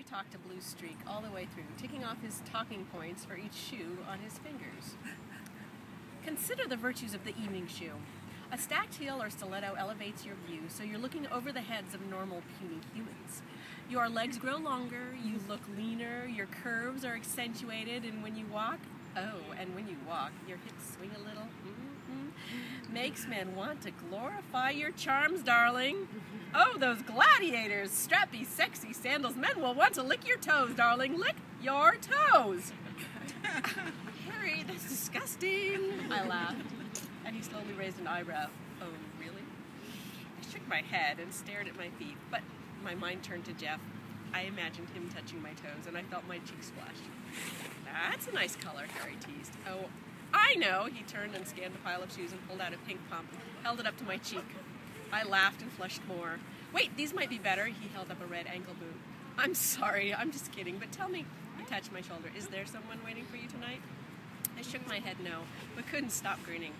talked a blue streak all the way through, ticking off his talking points for each shoe on his fingers. Consider the virtues of the evening shoe. A stacked heel or stiletto elevates your view, so you're looking over the heads of normal, puny humans. Your legs grow longer, you look leaner, your curves are accentuated, and when you walk, your hips swing a little. Makes men want to glorify your charms, darling. Oh, those gladiators! Strappy, sexy sandals. Men will want to lick your toes, darling. Lick your toes! Harry, that's disgusting, I laughed, and he slowly raised an eyebrow. Oh, really? I shook my head and stared at my feet, but my mind turned to Jeff. I imagined him touching my toes, and I felt my cheeks flush. That's a nice color, Harry teased. Oh, I know! He turned and scanned a pile of shoes and pulled out a pink pump, held it up to my cheek. I laughed and flushed more. Wait, these might be better. He held up a red ankle boot. I'm sorry, I'm just kidding, but tell me, he touched my shoulder, is there someone waiting for you tonight? I shook my head no, but couldn't stop grinning.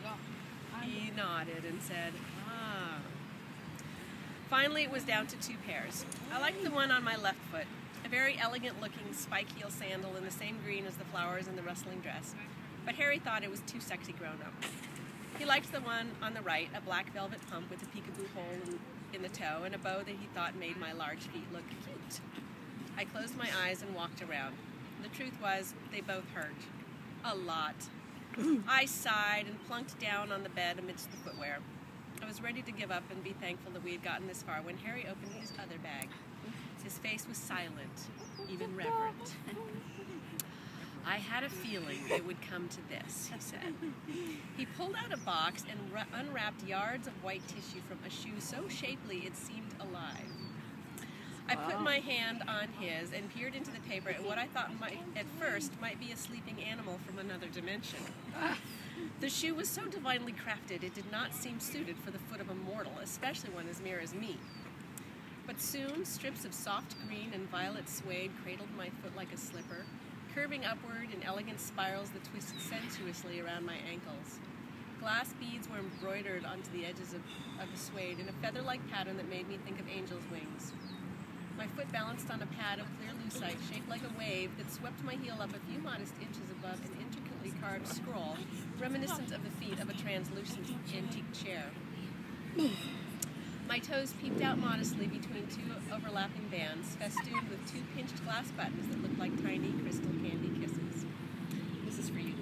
He nodded and said, ah. Finally, it was down to 2 pairs. I liked the one on my left foot, a very elegant-looking spike heel sandal in the same green as the flowers in the rustling dress, but Harry thought it was too sexy grown-up. He liked the one on the right, a black velvet pump with a peekaboo hole in the toe and a bow that he thought made my large feet look cute. I closed my eyes and walked around. The truth was, they both hurt. A lot. I sighed and plunked down on the bed amidst the footwear. I was ready to give up and be thankful that we had gotten this far when Harry opened his other bag. His face was silent, even reverent. I had a feeling it would come to this, he said. He pulled out a box and unwrapped yards of white tissue from a shoe so shapely it seemed alive. I put my hand on his and peered into the paper at what I thought at first might be a sleeping animal from another dimension. The shoe was so divinely crafted it did not seem suited for the foot of a mortal, especially one as mere as me. But soon, strips of soft green and violet suede cradled my foot like a slipper, curving upward in elegant spirals that twisted sensuously around my ankles. Glass beads were embroidered onto the edges of the suede in a feather-like pattern that made me think of angels' wings. My foot balanced on a pad of clear lucite shaped like a wave that swept my heel up a few modest inches above an intricately carved scroll, reminiscent of the feet of a translucent antique chair. My toes peeped out modestly between 2 overlapping bands, festooned with 2 pinched glass buttons that looked like tiny crystal candy kisses. This is for you.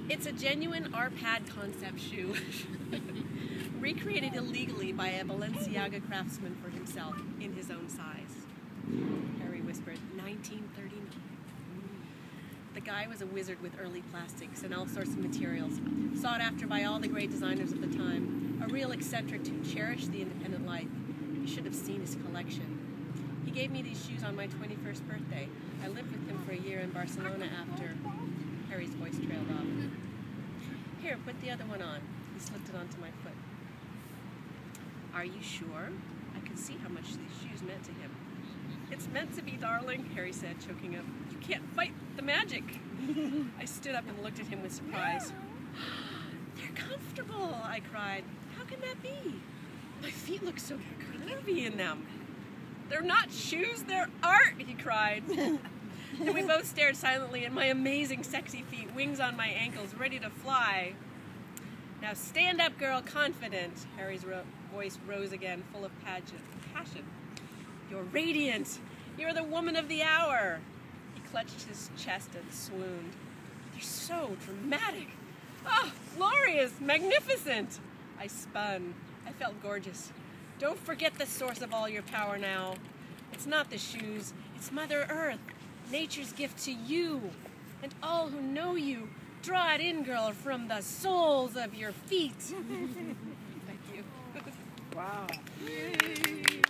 It's a genuine Arpad concept shoe, recreated illegally by a Balenciaga craftsman for himself in his own size. Harry whispered, 1939. The guy was a wizard with early plastics and all sorts of materials, sought after by all the great designers of the time, a real eccentric who cherished the independent life. You should have seen his collection. He gave me these shoes on my 21st birthday. I lived with him for a year in Barcelona after. Harry's voice trailed off. Here, put the other one on. He slipped it onto my foot. Are you sure? I could see how much these shoes meant to him. It's meant to be, darling, Harry said, choking up. You can't fight the magic. I stood up and looked at him with surprise. They're comfortable, I cried. How can that be? My feet look so curvy in them. They're not shoes, they're art, he cried. And we both stared silently at my amazing sexy feet, wings on my ankles, ready to fly. Now stand up, girl, confident. Harry's voice rose again, full of passion. You're radiant. You're the woman of the hour. He clutched his chest and swooned. They're so dramatic. Oh, glorious, magnificent. I spun. I felt gorgeous. Don't forget the source of all your power now. It's not the shoes. It's Mother Earth, nature's gift to you and all who know you. Draw it in, girl, from the soles of your feet. Thank you. Wow. Yay.